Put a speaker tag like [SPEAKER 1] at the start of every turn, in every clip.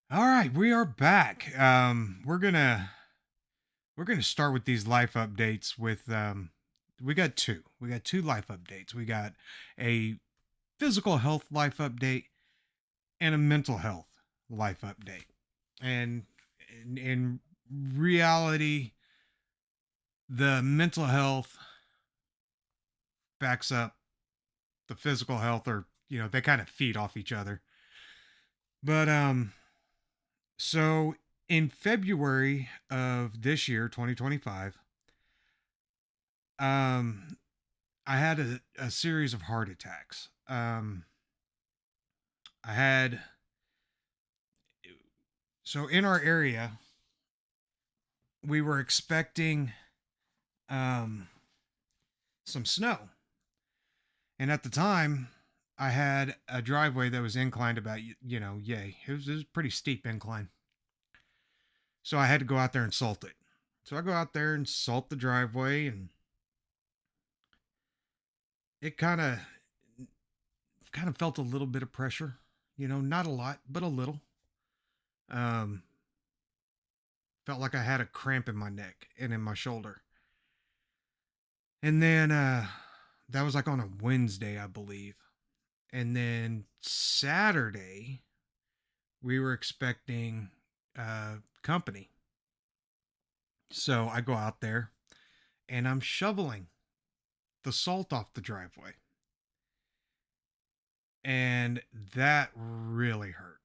[SPEAKER 1] All right, we are back. We're gonna start with these life updates with we got two. We got two life updates. We got a physical health life update and a mental health life update. And in reality, the mental health backs up the physical health, or they kind of feed off each other. But so in February of this year, 2025, um I had a series of heart attacks. I had so in our area, we were expecting um, some snow, and at the time, I had a driveway that was inclined about yay. It was a pretty steep incline, so I had to go out there and salt it. So I go out there and salt the driveway, and it kind of felt a little bit of pressure. Not a lot, but a little. Um, Felt like I had a cramp in my neck and in my shoulder. And then that was like on a Wednesday, I believe. And then Saturday, we were expecting company. So I go out there and I'm shoveling the salt off the driveway. And that really hurt.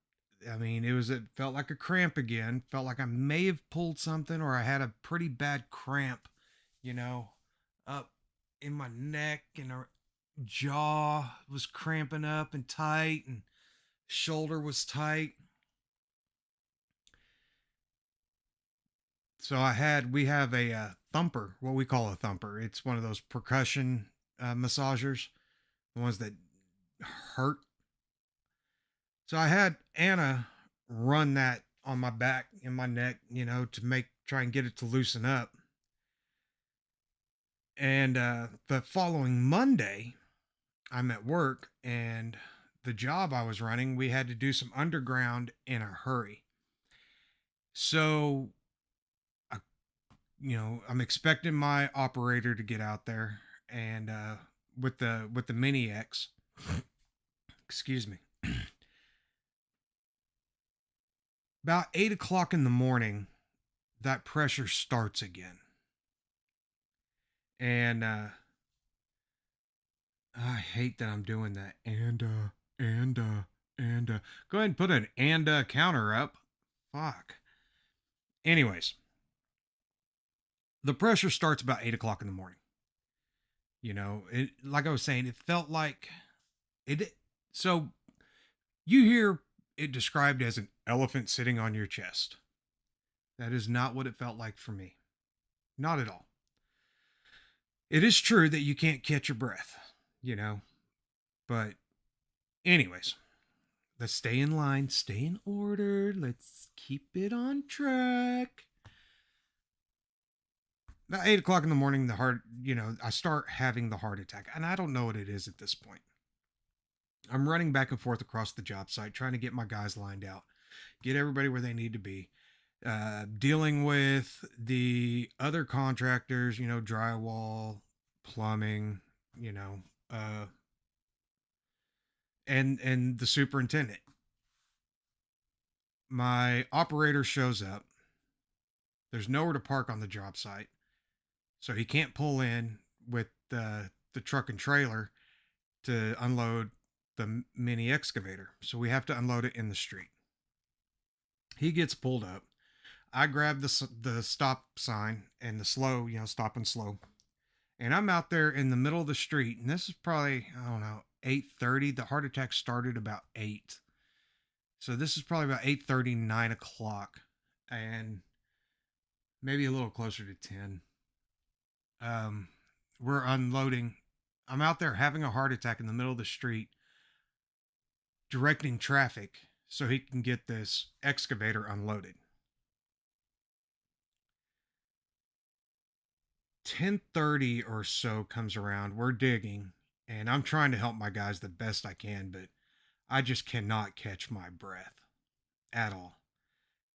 [SPEAKER 1] I mean, it felt like a cramp again. Felt like I may have pulled something, or I had a pretty bad cramp, you know, up in my neck, and our jaw was cramping up and tight, and shoulder was tight. So we have a thumper, what we call a thumper. It's one of those percussion massagers, the ones that hurt. So I had Anna run that on my back and my neck, to try and get it to loosen up. And the following Monday, I'm at work, and the job I was running, we had to do some underground in a hurry. So, I, I'm expecting my operator to get out there and with the Mini X. Excuse me. About 8 o'clock in the morning, that pressure starts again, and I hate that I'm doing that. And go ahead and put an counter up. Fuck. Anyways, the pressure starts about 8 o'clock in the morning. Like I was saying, it felt like it. So you hear it described as an elephant sitting on your chest. That is not what it felt like for me. Not at all. It is true that you can't catch your breath, you know, but anyways, let's stay in line, stay in order. Let's keep it on track. About 8 o'clock in the morning, I start having the heart attack, and I don't know what it is at this point. I'm running back and forth across the job site, trying to get my guys lined out, get everybody where they need to be. Dealing with the other contractors, drywall, plumbing, you know, uh, and the superintendent. My operator shows up. There's nowhere to park on the job site, so he can't pull in with the truck and trailer to unload the mini excavator. So we have to unload it in the street. He gets pulled up. I grab the stop sign and the slow, stop and slow, and I'm out there in the middle of the street. And this is probably, I don't know, 8:30. The heart attack started about 8, so this is probably about 8:30, 9 o'clock, and maybe a little closer to 10. Um, we're unloading. I'm out there having a heart attack in the middle of the street, directing traffic so he can get this excavator unloaded. 10:30 or so comes around. We're digging, and I'm trying to help my guys the best I can, but I just cannot catch my breath at all.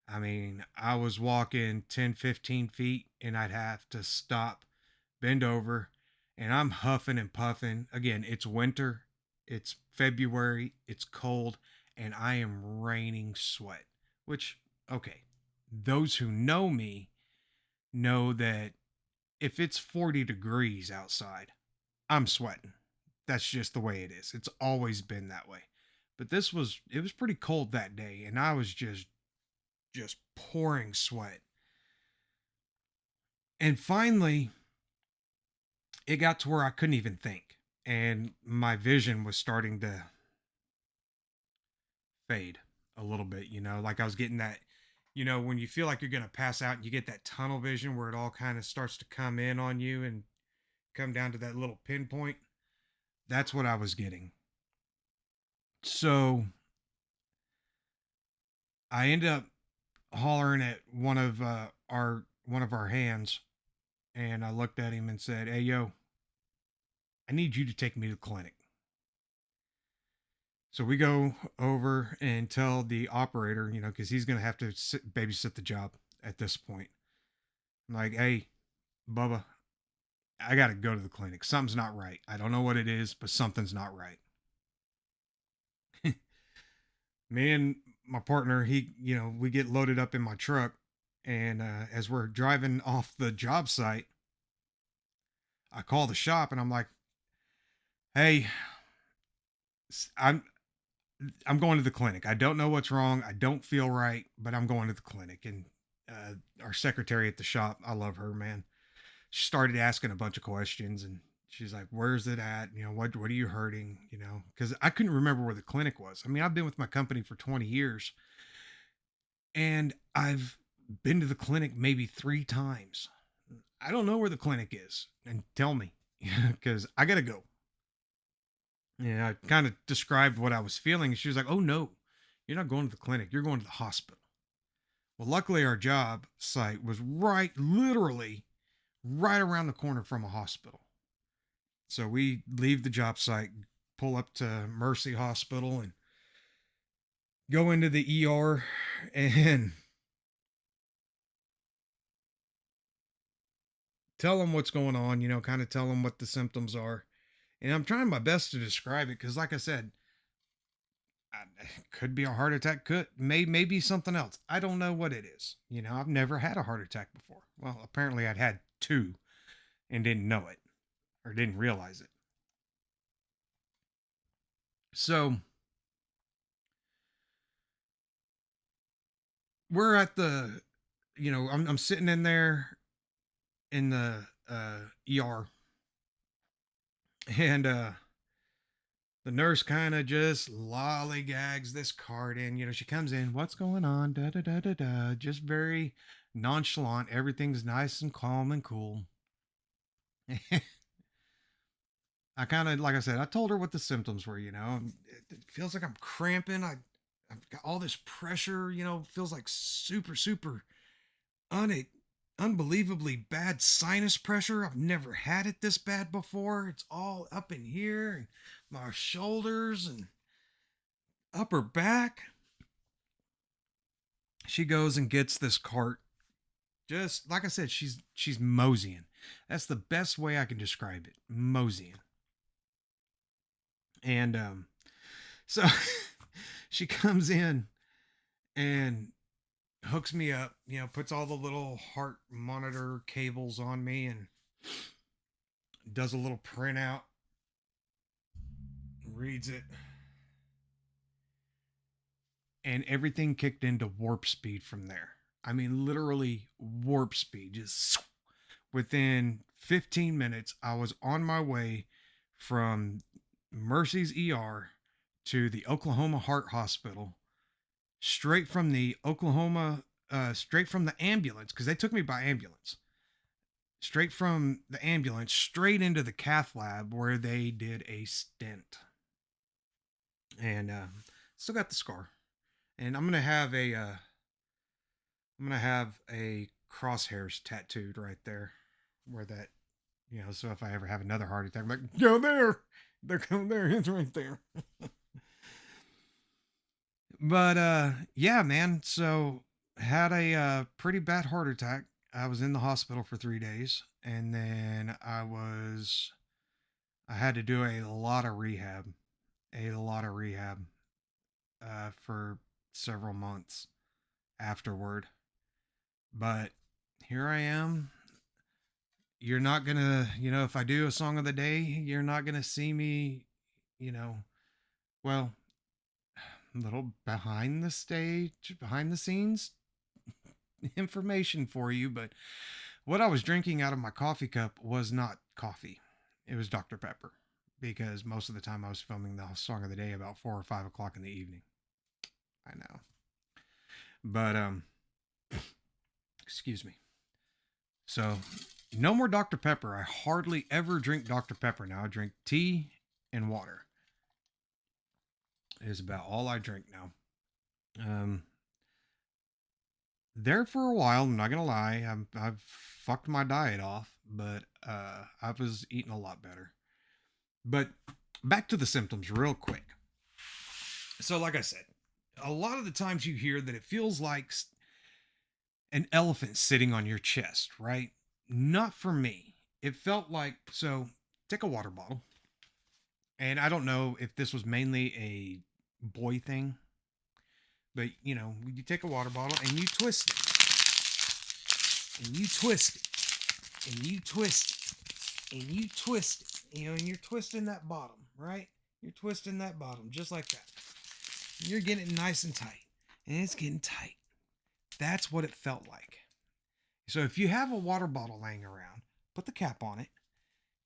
[SPEAKER 1] I mean, I was walking 10, 15 feet and I'd have to stop, bend over, and I'm huffing and puffing. Again, it's winter, it's February, it's cold, and I am raining sweat. Which, okay, those who know me know that if it's 40 degrees outside, I'm sweating. That's just the way it is. It's always been that way. But it was pretty cold that day and I was just pouring sweat. And finally, it got to where I couldn't even think and my vision was starting to fade a little bit, like I was getting that, when you feel like you're going to pass out and you get that tunnel vision where it all kind of starts to come in on you and come down to that little pinpoint. That's what I was getting. So I ended up hollering at one of our hands, and I looked at him and said, "Hey, yo, I need you to take me to the clinic." So we go over and tell the operator, because he's going to have to babysit the job at this point. I'm like, "Hey, Bubba, I got to go to the clinic. Something's not right. I don't know what it is, but something's not right." Me and my partner, we get loaded up in my truck, and as we're driving off the job site, I call the shop and I'm like, "Hey, I'm going to the clinic. I don't know what's wrong. I don't feel right, but I'm going to the clinic." And our secretary at the shop, I love her, man. She started asking a bunch of questions, and she's like, "Where's it at? What are you hurting? Because I couldn't remember where the clinic was. I mean, I've been with my company for 20 years, and I've been to the clinic maybe 3 times. I don't know where the clinic is, and tell me, because I gotta go." Yeah, I kind of described what I was feeling. And she was like, "Oh, no, you're not going to the clinic. You're going to the hospital." Well, luckily, our job site was literally right around the corner from a hospital. So we leave the job site, pull up to Mercy Hospital, and go into the ER and tell them what's going on, kind of tell them what the symptoms are. And I'm trying my best to describe it because, like I said, could be a heart attack, could maybe something else. I don't know what it is. I've never had a heart attack before. Well, apparently I'd had two and didn't know it or didn't realize it. So we're at the, I'm sitting in there in the ER, and the nurse kind of just lollygags this card in. She comes in, "What's going on? Da da da da da." Just very nonchalant. Everything's nice and calm and cool. I kind of, like I said, I told her what the symptoms were. It feels like I'm cramping. I've got all this pressure. Feels like super, super un- unbelievably bad sinus pressure. I've never had it this bad before. It's all up in here and my shoulders and upper back. She goes and gets this cart. Just like I said, she's moseying. That's the best way I can describe it. Moseying. And so she comes in and hooks me up, puts all the little heart monitor cables on me and does a little printout, reads it, and everything kicked into warp speed from there. I mean, literally warp speed. Just within 15 minutes, I was on my way from Mercy's ER to the Oklahoma Heart Hospital, straight from the ambulance, because they took me by ambulance. Straight from the ambulance, straight into the cath lab where they did a stent. And still got the scar. And I'm gonna have a crosshairs tattooed right there, where that, so if I ever have another heart attack, I'm like, "Go there, they're coming there, it's right there." But yeah, man. So had a pretty bad heart attack. I was in the hospital for 3 days, and then I had to do a lot of rehab for several months afterward. But here I am. You're not gonna, if I do a song of the day, you're not gonna see me, you know, well, a little behind the scenes information for you. But what I was drinking out of my coffee cup was not coffee, it was Dr. Pepper, because most of the time I was filming the song of the day about 4 or 5 o'clock in the evening. I know. But, excuse me. So, no more Dr. Pepper. I hardly ever drink Dr. Pepper now. I drink tea and water. It is about all I drink now. Um, there for a while, I'm not gonna lie, I've fucked my diet off, but I was eating a lot better. But back to the symptoms real quick. So, like I said, a lot of the times you hear that it feels like an elephant sitting on your chest, right? Not for me. It felt like, so take a water bottle, and I don't know if this was mainly a boy thing, but you take a water bottle and you twist it, and you twist it, and you twist it, and you twist it, and you're twisting that bottom, right? You're twisting that bottom just like that. And you're getting it nice and tight, and it's getting tight. That's what it felt like. So if you have a water bottle laying around, put the cap on it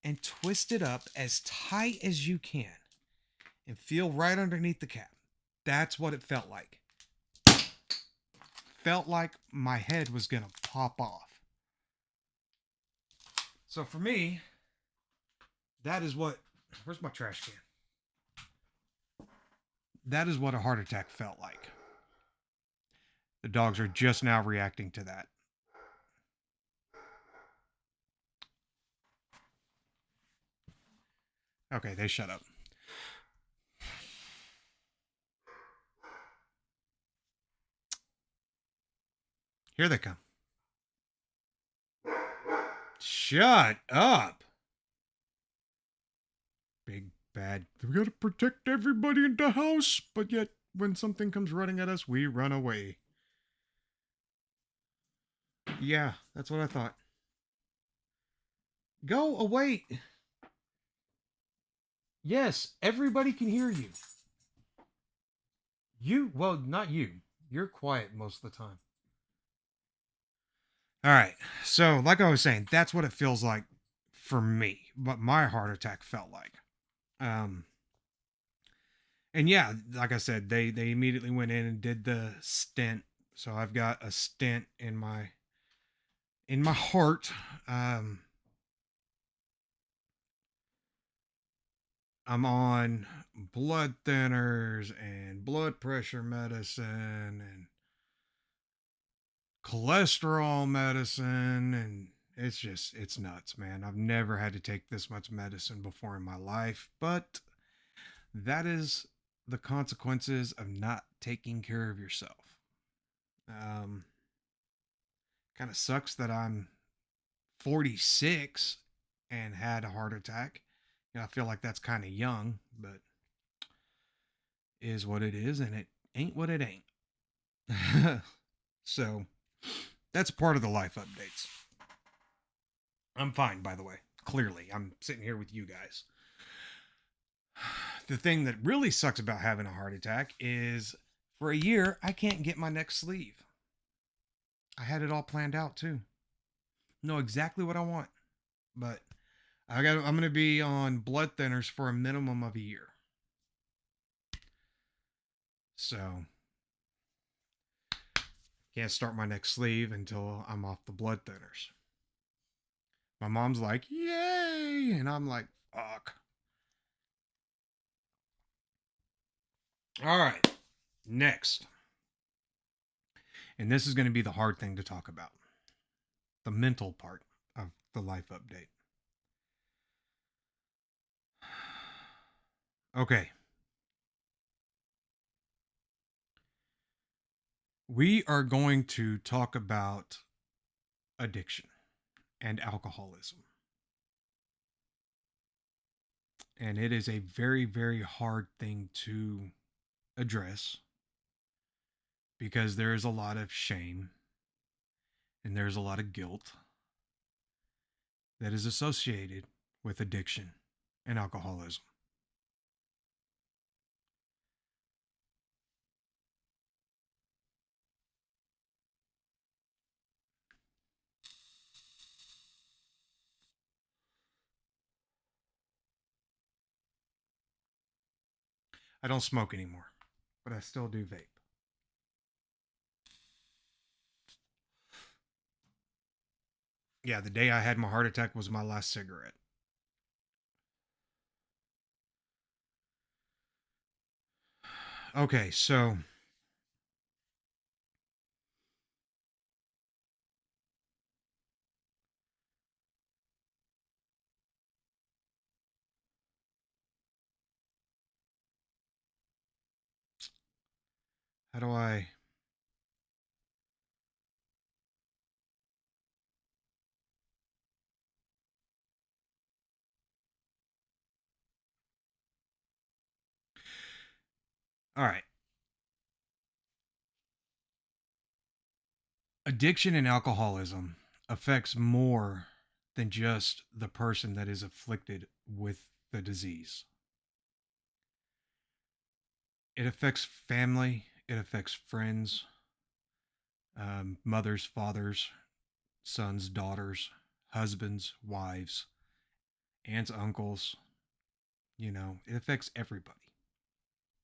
[SPEAKER 1] and twist it up as tight as you can and feel right underneath the cap. That's what it felt like. Felt like my head was going to pop off. So for me, that is what. Where's my trash can? That is what a heart attack felt like. The dogs are just now reacting to that. Okay, they shut up. Here they come. Shut up. Big bad. We gotta protect everybody in the house, but yet when something comes running at us, we run away. Yeah, that's what I thought. Go away. Yes, everybody can hear you. Well, not you. You're quiet most of the time. All right. So, like I was saying, that's what it feels like for me, what my heart attack felt like. Um, and yeah, like I said, they immediately went in and did the stent. So I've got a stent in my heart. I'm on blood thinners and blood pressure medicine and cholesterol medicine, and it's nuts, man. I've never had to take this much medicine before in my life, but that is the consequences of not taking care of yourself. Um Kind of sucks that I'm 46 and had a heart attack. I feel like that's kind of young, but is what it is, and it ain't what it ain't. So that's part of the life updates. I'm fine, by the way. Clearly, I'm sitting here with you guys. The thing that really sucks about having a heart attack is for a year, I can't get my next sleeve. I had it all planned out too. Know exactly what I want, but I'm going to be on blood thinners for a minimum of a year. So can't start my next sleeve until I'm off the blood thinners. My mom's like, "Yay!" and I'm like, "Fuck." All right. Next. And this is going to be the hard thing to talk about. The mental part of the life update. Okay. We are going to talk about addiction and alcoholism. And it is a very, very hard thing to address because there is a lot of shame and there's a lot of guilt that is associated with addiction and alcoholism. I don't smoke anymore, but I still do vape. Yeah, the day I had my heart attack was my last cigarette. Okay, so how do I. All right. Addiction and alcoholism affects more than just the person that is afflicted with the disease. It affects family, it affects friends, mothers, fathers, sons, daughters, husbands, wives, aunts, uncles. It affects everybody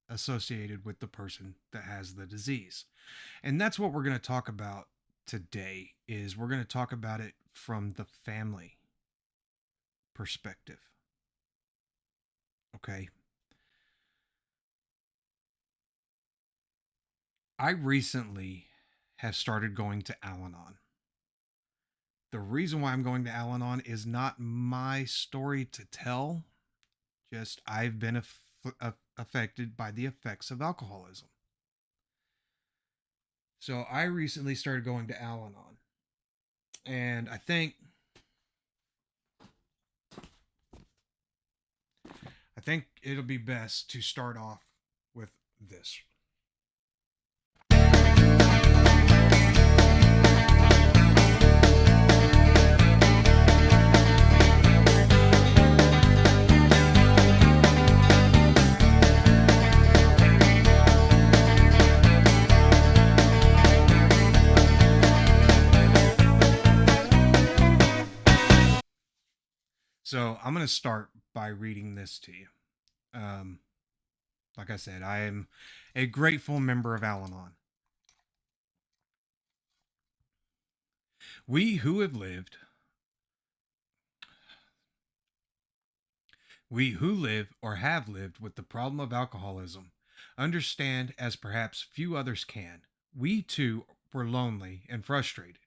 [SPEAKER 1] associated with the person that has the disease. And that's what we're going to talk about today is we're going to talk about it from the family perspective. Okay? I recently have started going to Al Anon. The reason why I'm going to Al Anon is not my story to tell, just I've been affected by the effects of alcoholism. So I recently started going to Al Anon. And I think it'll be best to start off with this. So I'm going to start by reading this to you. Um, like I said, I am a grateful member of Al Anon. We who have lived, we who live or have lived with the problem of alcoholism understand as perhaps few others can. We too were lonely and frustrated.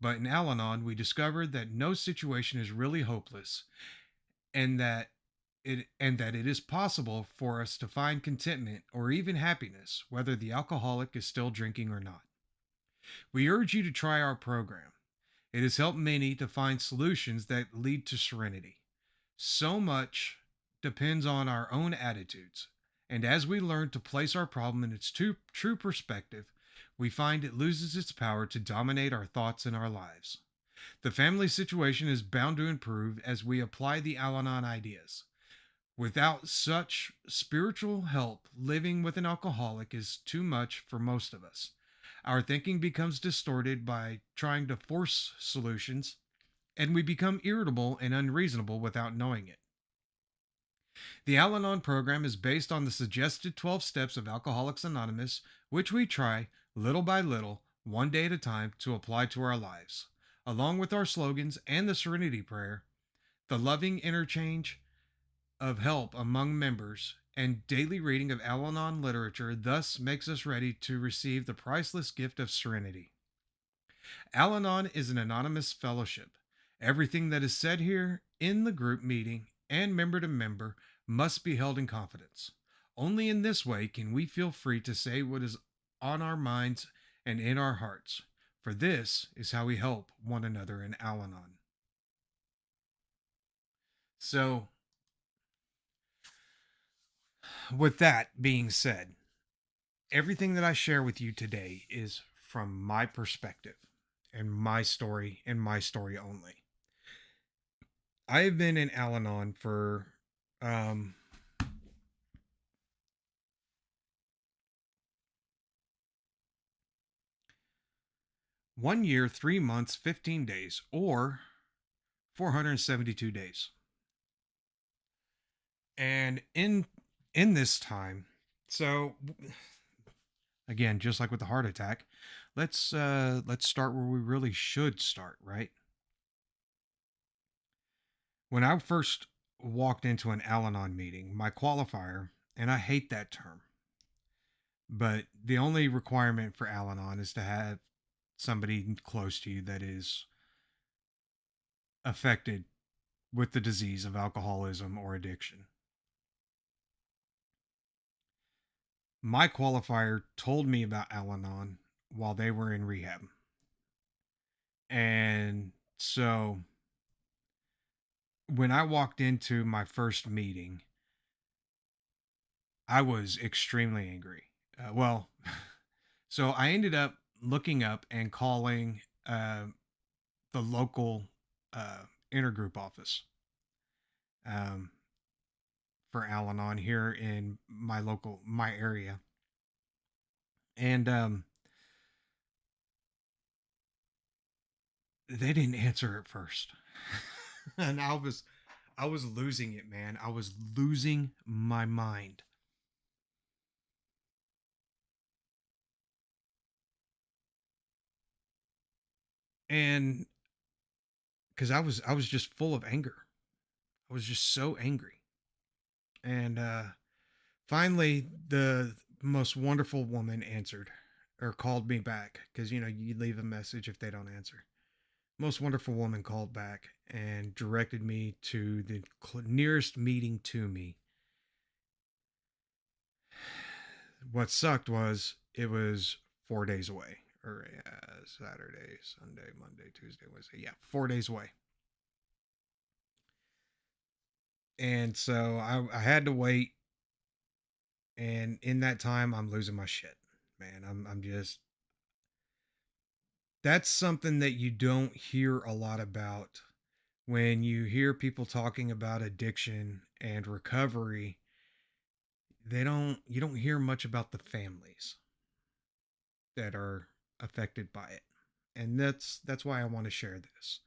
[SPEAKER 1] But in Al Anon, we discovered that no situation is really hopeless and that it is possible for us to find contentment or even happiness whether the alcoholic is still drinking or not. We urge you to try our program. It has helped many to find solutions that lead to serenity. So much depends on our own attitudes, and as we learn to place our problem in its true perspective, we find it loses its power to dominate our thoughts and our lives. The family situation is bound to improve as we apply the Al Anon ideas. Without such spiritual help, living with an alcoholic is too much for most of us. Our thinking becomes distorted by trying to force solutions, and we become irritable and unreasonable without knowing it. The Al Anon program is based on the suggested 12 steps of Alcoholics Anonymous, which we try, little by little, one day at a time, to apply to our lives. Along with our slogans and the Serenity Prayer, the loving interchange of help among members, and daily reading of Al Anon literature thus makes us ready to receive the priceless gift of serenity. Al Anon is an anonymous fellowship. Everything that is said here in the group meeting and member to member must be held in confidence. Only in this way can we feel free to say what is on our minds and in our hearts. For this is how we help one another in Al Anon. So, with that being said, everything that I share with you today is from my perspective and my story only. I have been in Al Anon for um, 1 year, 3 months, 15 days, or 472 days. And in this time, so again, just like with the heart attack, let's start where we really should start, right? When I first walked into an Al Anon meeting, my qualifier, and I hate that term, but the only requirement for Al Anon is to have somebody close to you that is affected with the disease of alcoholism or addiction. My qualifier told me about Al Anon while they were in rehab. And so when I walked into my first meeting, I was extremely angry. Well, so I ended up looking up and calling the local intergroup office um, for Al Anon here in my area. And they didn't answer at first. And I was losing it, man. I was losing my mind. And because I was just full of anger. I was just so angry. And finally the most wonderful woman answered or called me back because you leave a message if they don't answer. Most wonderful woman called back and directed me to the nearest meeting to me. What sucked was it was 4 days away, or Saturday, Sunday, Monday, Tuesday, Wednesday. Yeah, 4 days away. And so I had to wait. And in that time, I'm losing my shit, man. I'm just, that's something that you don't hear a lot about when you hear people talking about addiction and recovery. You don't hear much about the families that are affected by it. And that's why I want to share this,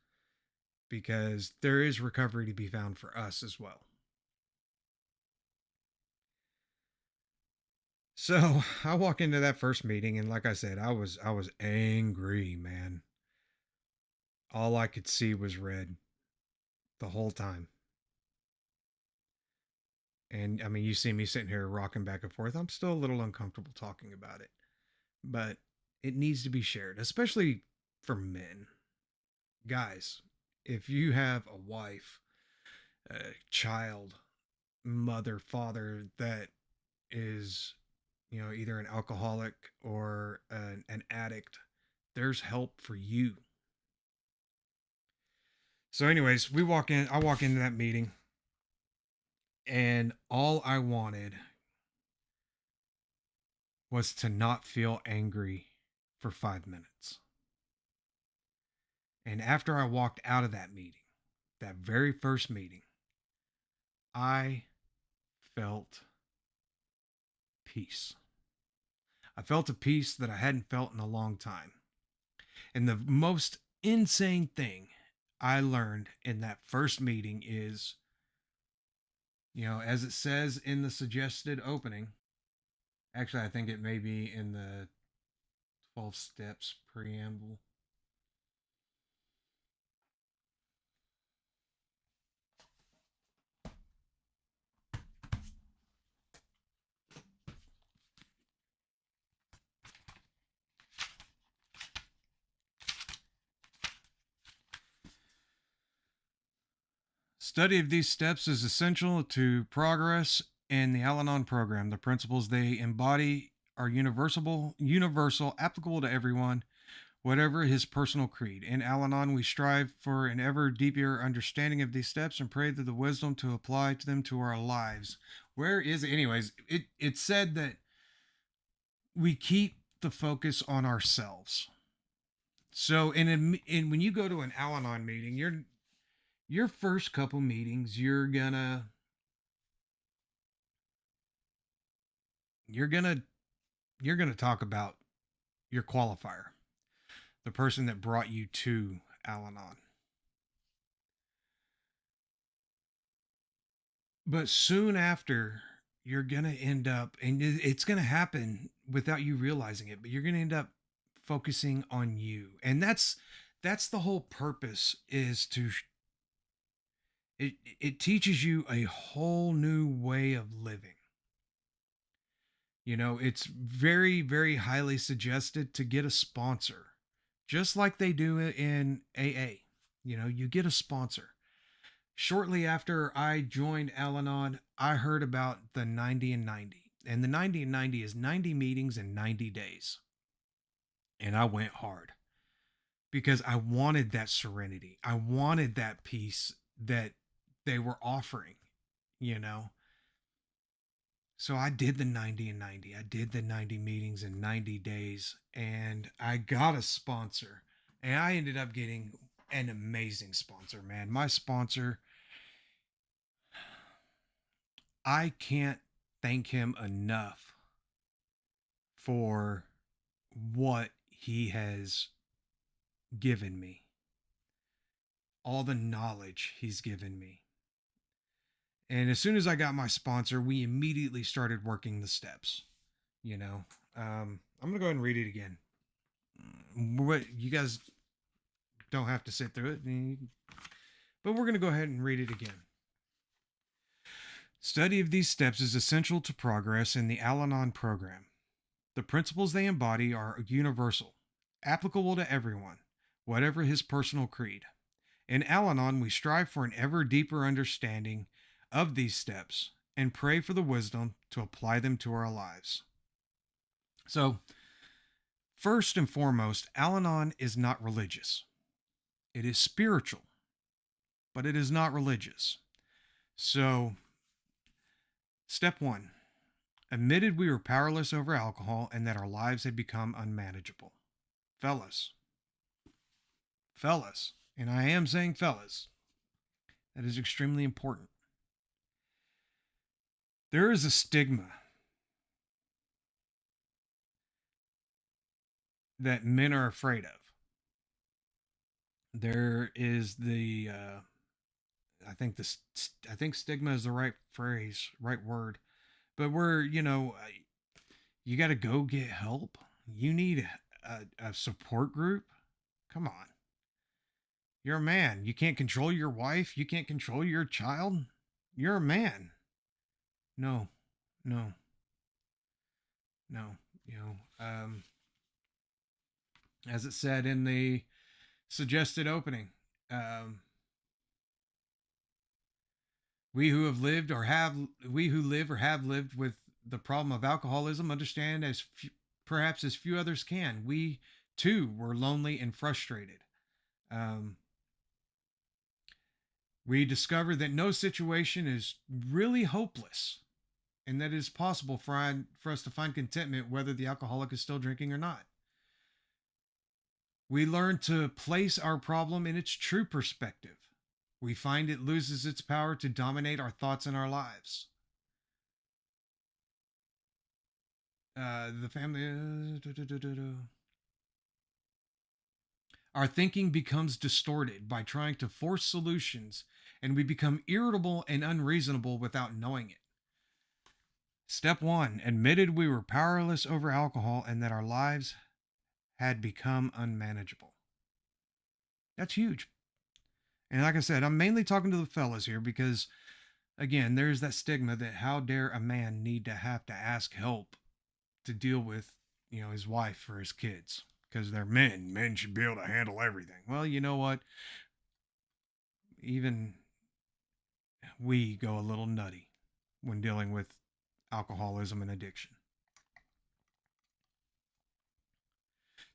[SPEAKER 1] because there is recovery to be found for us as well. So I walk into that first meeting, and like I said, I was angry, man. All I could see was red the whole time. And I mean, you see me sitting here rocking back and forth. I'm still a little uncomfortable talking about it, but it needs to be shared, especially for men. Guys, if you have a wife, a child, mother, father that is, either an alcoholic or an addict, there's help for you. So, anyways, I walk into that meeting, and all I wanted was to not feel angry for 5 minutes. And after I walked out of that meeting, that very first meeting, I felt peace. I felt a peace that I hadn't felt in a long time. And the most insane thing I learned in that first meeting is, as it says in the suggested opening, actually, I think it may be in the 12 steps preamble. Study of these steps is essential to progress in the Al Anon program. The principles they embody are universal, applicable to everyone, whatever his personal creed. In Al Anon, we strive for an ever deeper understanding of these steps and pray that the wisdom to apply to them to our lives. Where is it? Anyways, it said that we keep the focus on ourselves. So in when you go to an Al Anon meeting, your first couple meetings, you're gonna you're gonna talk about your qualifier, the person that brought you to Al Anon. But soon after, you're going to end up, and it's going to happen without you realizing it, but you're going to end up focusing on you. And that's the whole purpose, is to it teaches you a whole new way of living. You know, it's very, very highly suggested to get a sponsor, just like they do in AA. You know, you get a sponsor. Shortly after I joined Al Anon, I heard about the 90 and 90. And the 90 and 90 is 90 meetings in 90 days. And I went hard because I wanted that serenity. I wanted that peace that they were offering, you know? So I did the 90 and 90. I did the 90 meetings in 90 days, and I got a sponsor. And I ended up getting an amazing sponsor, man. My sponsor, I can't thank him enough for what he has given me, all the knowledge he's given me. And as soon as I got my sponsor, we immediately started working the steps. You know, I'm gonna go ahead and read it again. What you guys don't have to sit through it, but we're gonna go ahead and read it again. Study of these steps is essential to progress in the Al Anon program. The principles they embody are universal, applicable to everyone, whatever his personal creed. In Al Anon, we strive for an ever deeper understanding of these steps and pray for the wisdom to apply them to our lives. So, first and foremost, Al Anon is not religious. It is spiritual, but it is not religious. So, step one, admitted we were powerless over alcohol and that our lives had become unmanageable. Fellas, and I am saying fellas, that is extremely important. There is a stigma that men are afraid of. There is I think stigma is the right phrase, right word, but where, you got to go get help. You need a support group. Come on. You're a man. You can't control your wife. You can't control your child. You're a man. No, no, no. You know, as it said in the suggested opening, um, we who live or have lived with the problem of alcoholism understand perhaps as few others can. We too were lonely and frustrated. Um, we discovered that no situation is really hopeless, and that it is possible for us to find contentment whether the alcoholic is still drinking or not. We learn to place our problem in its true perspective. We find it loses its power to dominate our thoughts and our lives. The family. Our thinking becomes distorted by trying to force solutions, and we become irritable and unreasonable without knowing it. Step one, admitted we were powerless over alcohol and that our lives had become unmanageable. That's huge. And like I said, I'm mainly talking to the fellas here because, again, there's that stigma that how dare a man need to have to ask help to deal with, his wife or his kids because they're men. Men should be able to handle everything. Well, you know what? Even we go a little nutty when dealing with alcoholism and addiction.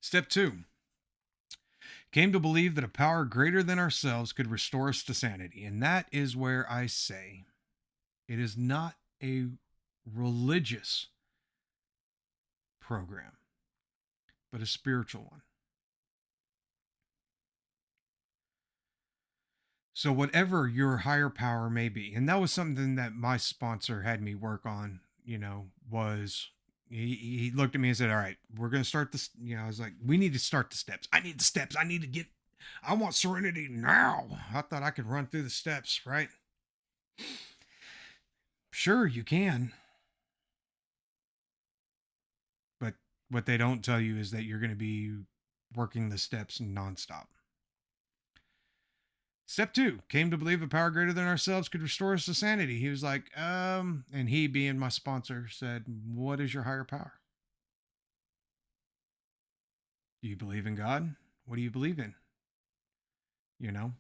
[SPEAKER 1] Step 2, came to believe that a power greater than ourselves could restore us to sanity. And that is where I say it is not a religious program, but a spiritual one. So, whatever your higher power may be, and that was something that my sponsor had me work on, was he looked at me and said, "All right, we're going to start this." I was like, "We need to start the steps. I need the steps. I need to get, I want serenity now." I thought I could run through the steps, right? Sure, you can. But what they don't tell you is that you're going to be working the steps nonstop. Step 2, came to believe a power greater than ourselves could restore us to sanity. He was like, and he, being my sponsor, said, "What is your higher power? Do you believe in God? What do you believe in? You know,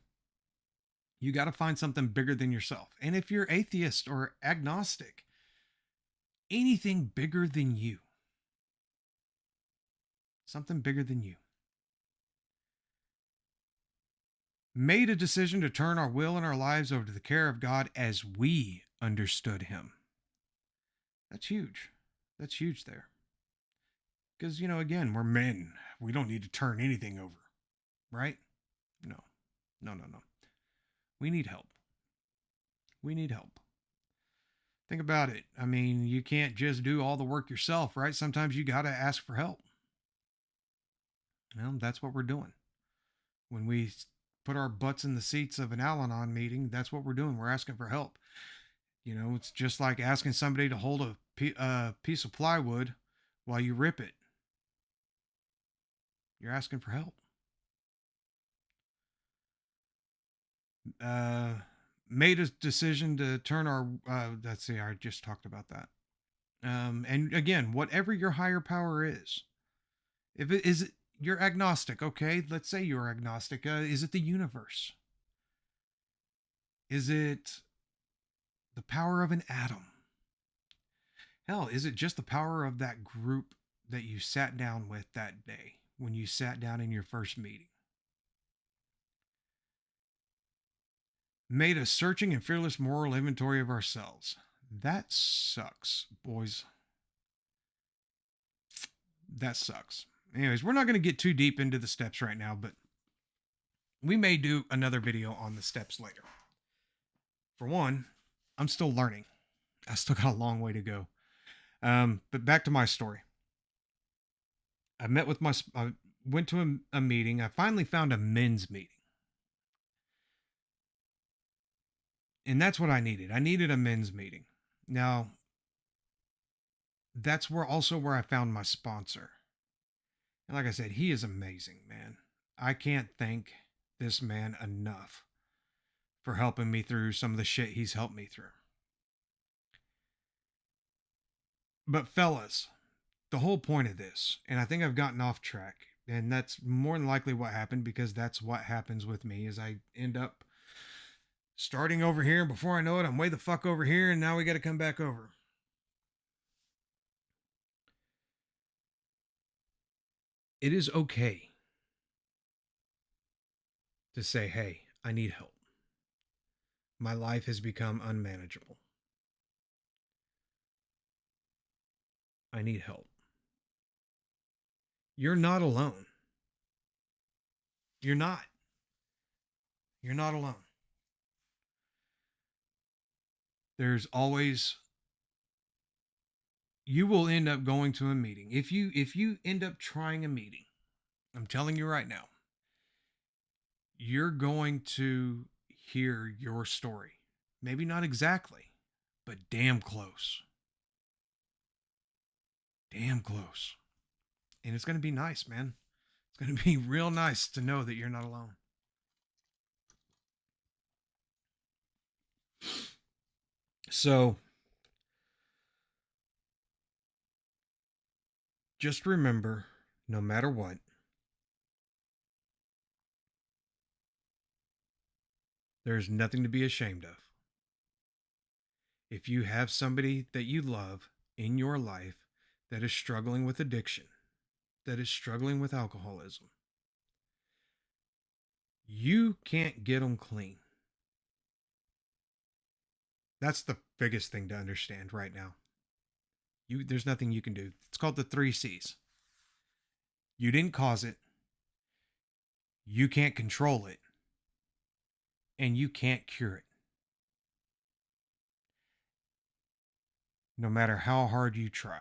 [SPEAKER 1] you got to find something bigger than yourself. And if you're atheist or agnostic, anything bigger than you, something bigger than you." Made a decision to turn our will and our lives over to the care of God as we understood Him. That's huge. That's huge there. Because, again, we're men. We don't need to turn anything over, right? No, no, no, no. We need help. We need help. Think about it. I mean, you can't just do all the work yourself, right? Sometimes you got to ask for help. Well, that's what we're doing. When we put our butts in the seats of an Al Anon meeting, that's what we're doing. We're asking for help. It's just like asking somebody to hold a piece of plywood while you rip it. You're asking for help. Made a decision to turn our, let's see, I just talked about that. And again, whatever your higher power is, if it is, you're agnostic, okay? Let's say you're agnostic. Is it the universe? Is it the power of an atom? Hell, is it just the power of that group that you sat down with that day when you sat down in your first meeting? Made a searching and fearless moral inventory of ourselves. That sucks, boys. That sucks. Anyways, we're not going to get too deep into the steps right now, but we may do another video on the steps later. For one, I'm still learning. I still got a long way to go. But back to my story. I went to a meeting. I finally found a men's meeting. And that's what I needed. I needed a men's meeting. Now, that's where I found my sponsor. And like I said, he is amazing, man. I can't thank this man enough for helping me through some of the shit he's helped me through. But fellas, the whole point of this, and I think I've gotten off track, and that's more than likely what happened, because that's what happens with me, is I end up starting over here, and before I know it, I'm way the fuck over here, and now we got to come back over. It is okay to say, "Hey, I need help. My life has become unmanageable. I need help." You're not alone. You're not. You're not alone. There's always, you will end up going to a meeting. If you end up trying a meeting, I'm telling you right now, you're going to hear your story. Maybe not exactly, but damn close. Damn close. And it's going to be nice, man. It's going to be real nice to know that you're not alone. So, just remember, no matter what, there's nothing to be ashamed of. If you have somebody that you love in your life that is struggling with addiction, that is struggling with alcoholism, you can't get them clean. That's the biggest thing to understand right now. There's nothing you can do. It's called the 3 C's. You didn't cause it, you can't control it, and you can't cure it. No matter how hard you try.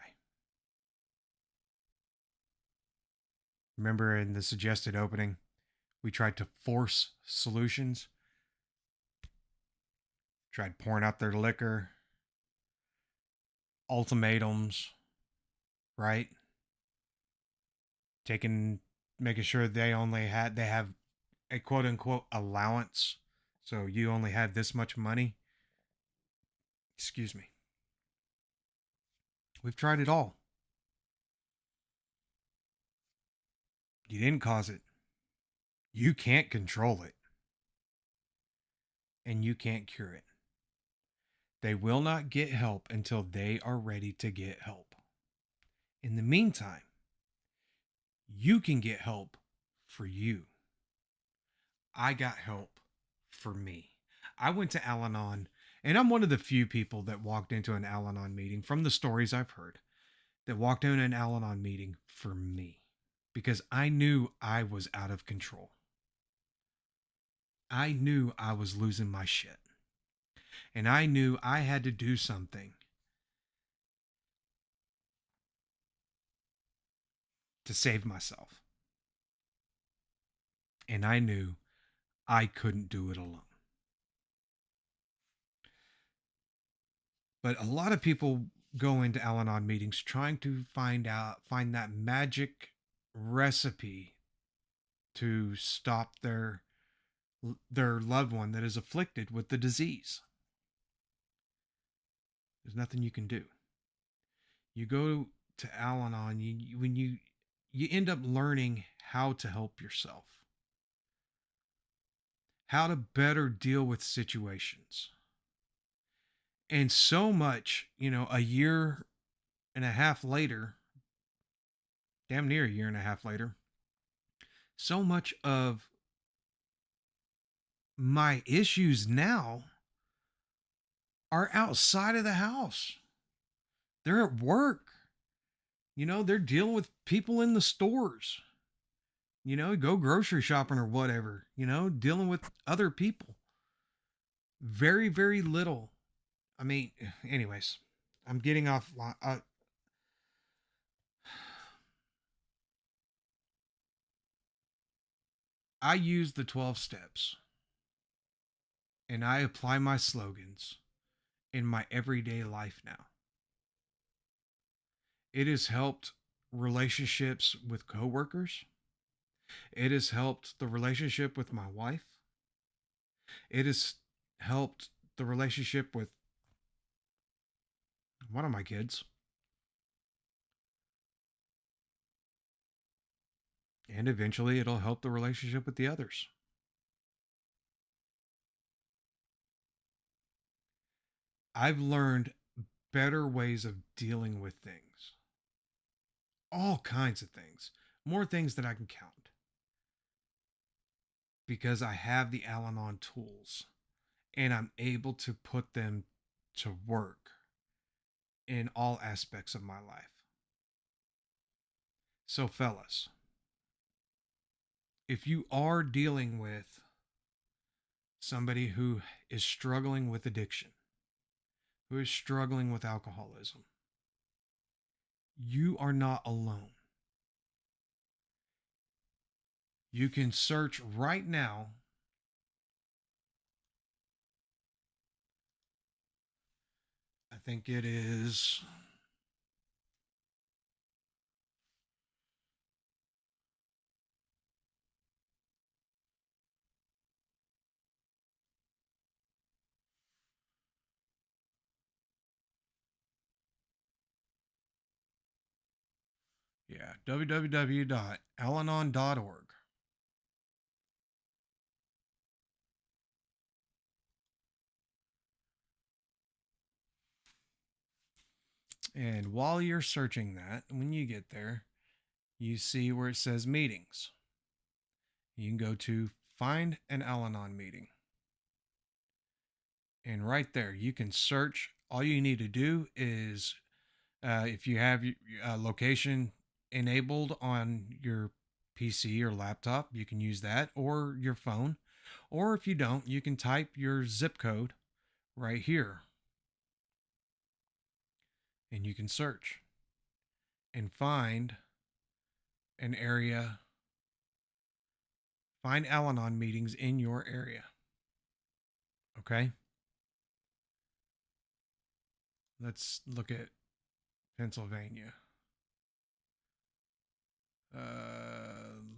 [SPEAKER 1] Remember in the suggested opening, we tried to force solutions, tried pouring out their liquor, ultimatums, right? Taking, making sure they have a quote unquote allowance. So you only have this much money. Excuse me. We've tried it all. You didn't cause it. You can't control it. And you can't cure it. They will not get help until they are ready to get help. In the meantime, you can get help for you. I got help for me. I went to Al Anon, and I'm one of the few people that walked into an Al Anon meeting from the stories I've heard that walked into an Al Anon meeting for me because I knew I was out of control. I knew I was losing my shit. And I knew I had to do something to save myself. And I knew I couldn't do it alone. But a lot of people go into Al Anon meetings trying to find that magic recipe to stop their loved one that is afflicted with the disease. There's nothing you can do. You go to Al Anon, when you end up learning how to help yourself, how to better deal with situations. And so much, a year and a half later, damn near a year and a half later, so much of my issues now are outside of the house. They're at work. They're dealing with people in the stores. Go grocery shopping or whatever, dealing with other people. Very, very little. I mean, anyways, I'm getting off. I use the 12 steps and I apply my slogans in my everyday life now. It has helped relationships with coworkers. It has helped the relationship with my wife. It has helped the relationship with one of my kids. And eventually it'll help the relationship with the others. I've learned better ways of dealing with things. All kinds of things. More things than I can count. Because I have the Al Anon tools and I'm able to put them to work in all aspects of my life. So, fellas, if you are dealing with somebody who is struggling with addiction, who is struggling with alcoholism, you are not alone. You can search right now. I think it is. Yeah, www.alanon.org. And while you're searching that, when you get there, you see where it says meetings. You can go to find an Al Anon meeting. And right there, you can search. All you need to do is, if you have your location enabled on your PC or laptop, you can use that, or your phone. Or if you don't, you can type your zip code right here and you can search and find an area, find Al Anon meetings in your area. Okay? Let's look at Pennsylvania.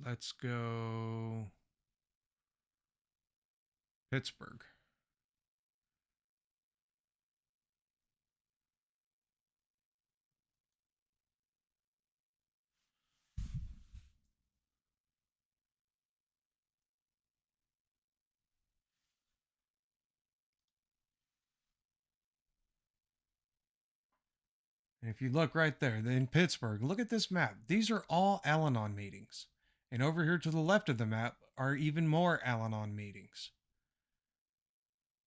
[SPEAKER 1] Let's go Pittsburgh. And if you look right there, then Pittsburgh, look at this map. These are all Al Anon meetings. And over here to the left of the map are even more Al Anon meetings.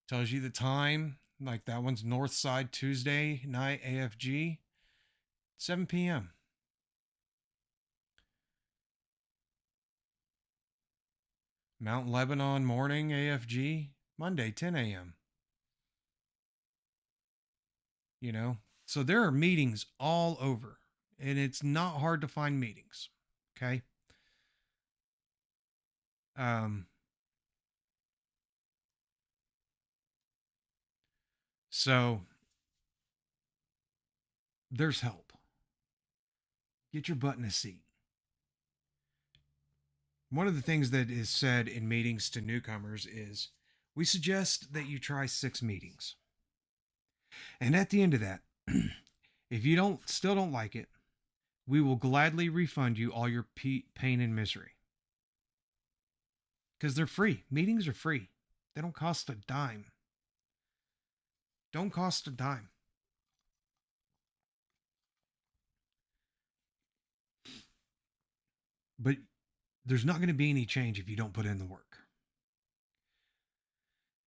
[SPEAKER 1] Tells you the time, like that one's North Side Tuesday night AFG, 7 p.m. Mount Lebanon morning AFG, Monday, 10 a.m. You know, so there are meetings all over, and it's not hard to find meetings. Okay. So there's help. Get your butt in a seat. One of the things that is said in meetings to newcomers is, we suggest that you try 6 meetings. And at the end of that, if you still don't like it, we will gladly refund you all your pain and misery. Because they're free. Meetings are free. They don't cost a dime. Don't cost a dime. But there's not going to be any change if you don't put in the work.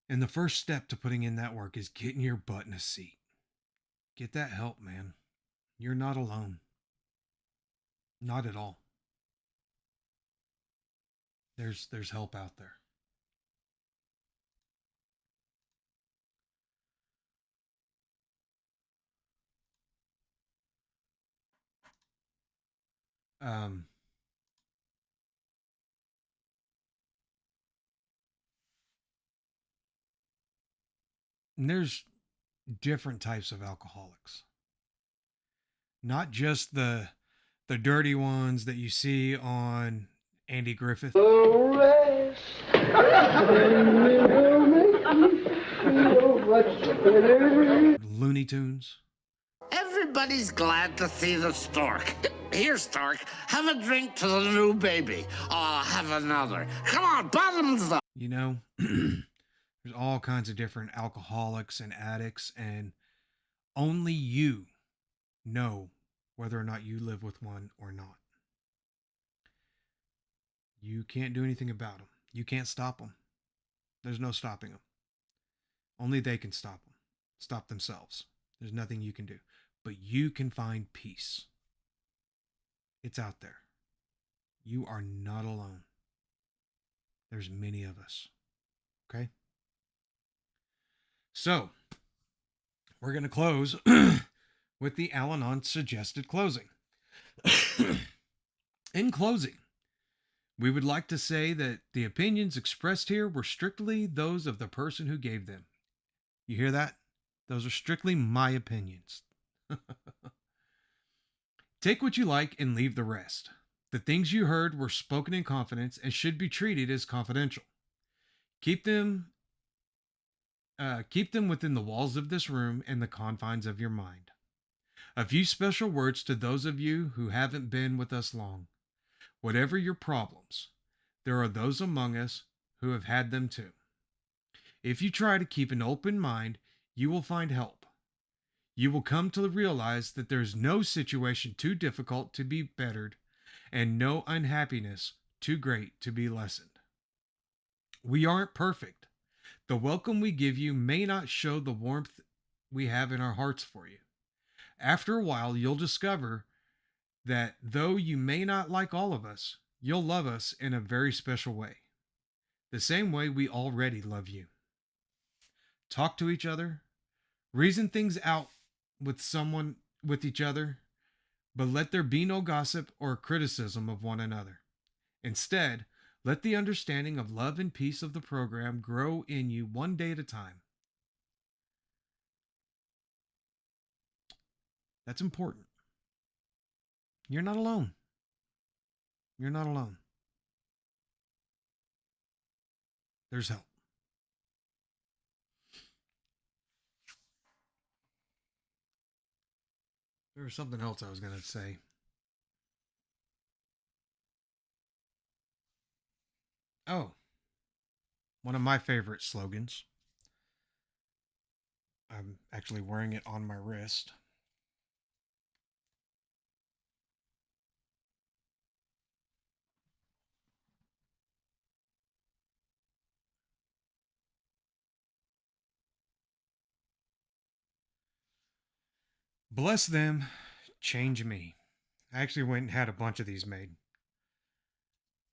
[SPEAKER 1] And the first step to putting in that work is getting your butt in a seat. Get that help, man. You're not alone. Not at all. There's help out there. And there's different types of alcoholics. Not just the dirty ones that you see on Andy Griffith. Looney Tunes.
[SPEAKER 2] Everybody's glad to see the stork. Here, stork, have a drink to the new baby. Oh, have another. Come on, bottoms up.
[SPEAKER 1] You know, there's all kinds of different alcoholics and addicts, and only you know whether or not you live with one or not. You can't do anything about them. You can't stop them. There's no stopping them. Only they can stop them. Stop themselves. There's nothing you can do. But you can find peace. It's out there. You are not alone. There's many of us. Okay? So, we're going to close with the Al Anon suggested closing. In closing, we would like to say that the opinions expressed here were strictly those of the person who gave them. You hear that? Those are strictly my opinions. Take what you like and leave the rest. The things you heard were spoken in confidence and should be treated as confidential. Keep them within the walls of this room and the confines of your mind. A few special words to those of you who haven't been with us long. Whatever your problems, there are those among us who have had them too. If you try to keep an open mind, you will find help. You will come to realize that there is no situation too difficult to be bettered, and no unhappiness too great to be lessened. We aren't perfect. The welcome we give you may not show the warmth we have in our hearts for you. After a while, you'll discover that though you may not like all of us, you'll love us in a very special way, the same way we already love you. Talk to each other, reason things out with each other, but let there be no gossip or criticism of one another. Instead, let the understanding of love and peace of the program grow in you one day at a time. That's important. You're not alone. You're not alone. There's help. There was something else I was going to say. Oh, one of my favorite slogans. I'm actually wearing it on my wrist. Bless them, change me. I actually went and had a bunch of these made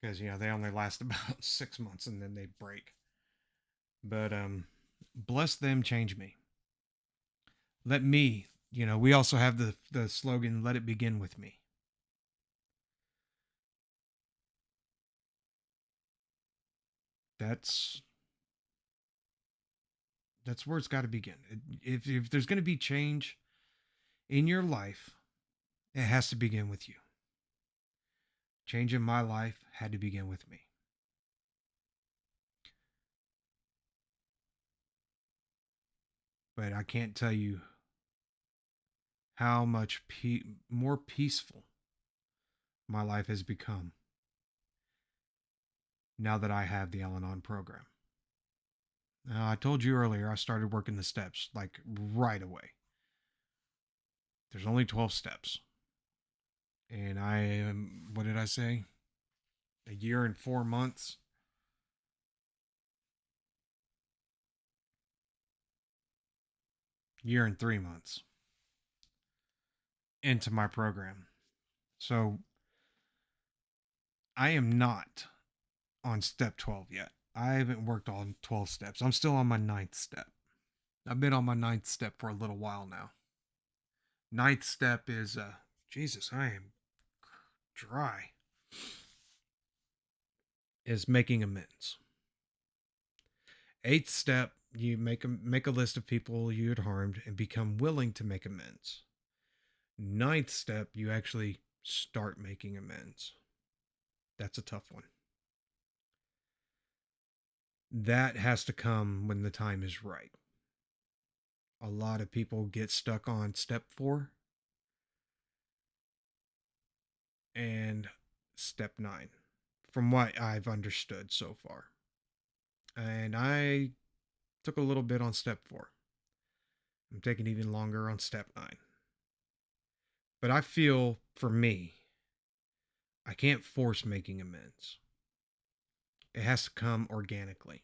[SPEAKER 1] because they only last about 6 months and then they break. But bless them, change me. Let me. We also have the slogan, "Let it begin with me." That's that's where it's got to begin. If there's going to be change in your life, it has to begin with you. Change in my life had to begin with me. But I can't tell you how much more peaceful my life has become now that I have the Al Anon program. Now, I told you earlier I started working the steps like right away. There's only 12 steps. And I am, what did I say? A year and 4 months. Year and 3 months into my program. So I am not on step 12 yet. I haven't worked on 12 steps. I'm still on my ninth step. I've been on my ninth step for a little while now. Ninth step is, Jesus, I am dry, is making amends. Eighth step, you make a list of people you had harmed and become willing to make amends. Ninth step, you actually start making amends. That's a tough one. That has to come when the time is right. A lot of people get stuck on step 4 and step 9, from what I've understood so far. And I took a little bit on step 4. I'm taking even longer on step 9. But I feel, for me, I can't force making amends. It has to come organically.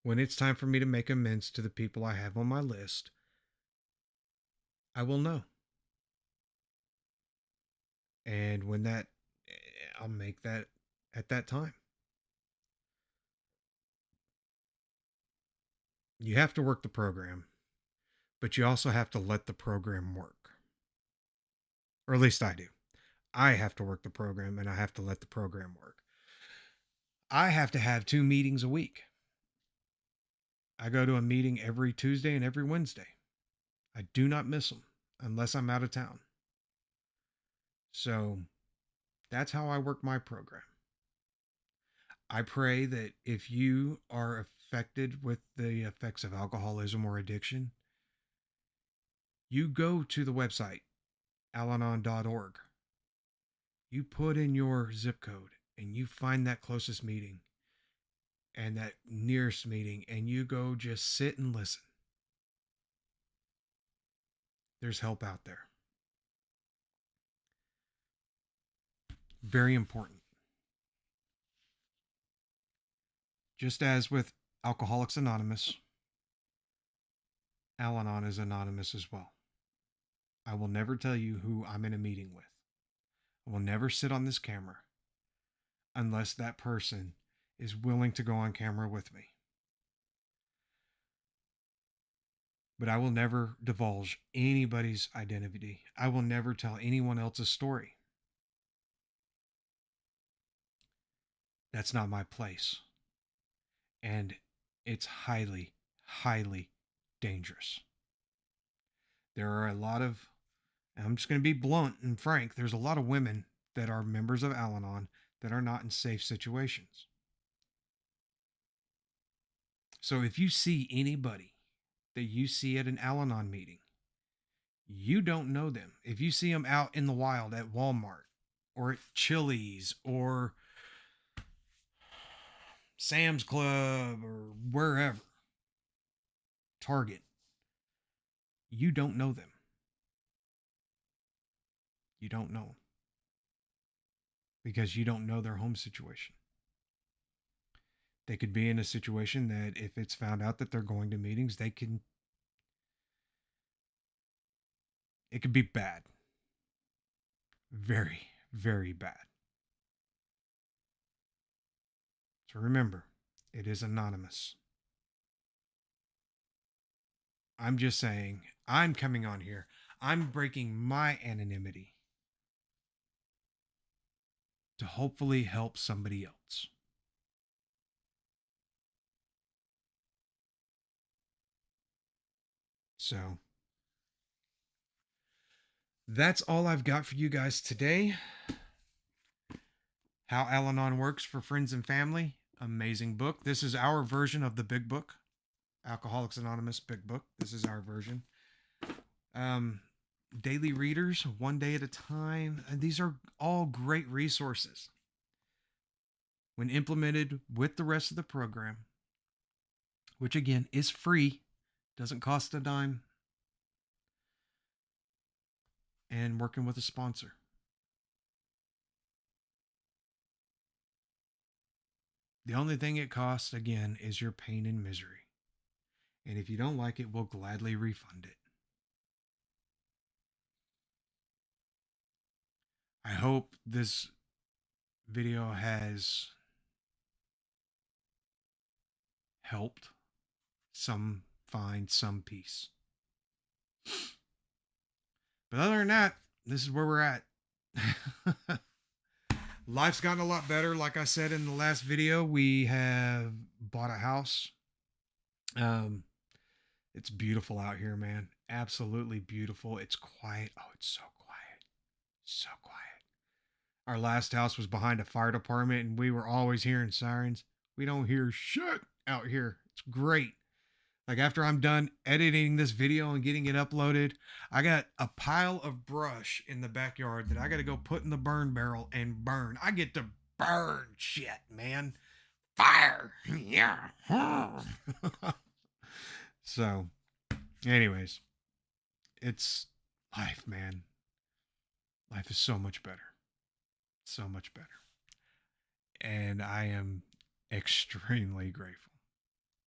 [SPEAKER 1] When it's time for me to make amends to the people I have on my list, I will know. And when that, I'll make that at that time. You have to work the program, but you also have to let the program work. Or at least I do. I have to work the program and I have to let the program work. I have to have 2 meetings a week. I go to a meeting every Tuesday and every Wednesday. I do not miss them unless I'm out of town. So that's how I work my program. I pray that if you are affected with the effects of alcoholism or addiction, you go to the website, alanon.org. You put in your zip code and you find that closest meeting and that nearest meeting and you go just sit and listen. There's help out there. Very important. Just as with Alcoholics Anonymous, Al Anon is anonymous as well. I will never tell you who I'm in a meeting with. I will never sit on this camera unless that person is willing to go on camera with me. But I will never divulge anybody's identity. I will never tell anyone else's story. That's not my place. And it's highly, highly dangerous. There are a lot of, and I'm just going to be blunt and frank, there's a lot of women that are members of Al Anon that are not in safe situations. So if you see anybody that you see at an Al Anon meeting, you don't know them. If you see them out in the wild at Walmart or at Chili's or Sam's Club or wherever, Target, you don't know them. You don't know them because you don't know their home situation. They could be in a situation that if it's found out that they're going to meetings, it could be bad. Very, very bad. So remember, it is anonymous. I'm just saying, I'm coming on here. I'm breaking my anonymity to hopefully help somebody else. So that's all I've got for you guys today. How Al Anon Works for Friends and Family. Amazing book. This is our version of the big book. Alcoholics Anonymous big book. This is our version. Daily readers, one day at a time. And these are all great resources. When implemented with the rest of the program, which again is free, doesn't cost a dime, and working with a sponsor. The only thing it costs, again, is your pain and misery. And if you don't like it, we'll gladly refund it. I hope this video has helped some find some peace. But other than that, this is where we're at. Life's gotten a lot better. Like I said in the last video, we have bought a house. It's beautiful out here, man. Absolutely beautiful. It's quiet. Oh, it's so quiet. So quiet. Our last house was behind a fire department and we were always hearing sirens. We don't hear shit out here. It's great. Like after I'm done editing this video and getting it uploaded, I got a pile of brush in the backyard that I got to go put in the burn barrel and burn. I get to burn shit, man. Fire. Yeah. So, anyways, it's life, man. Life is so much better. So much better. And I am extremely grateful.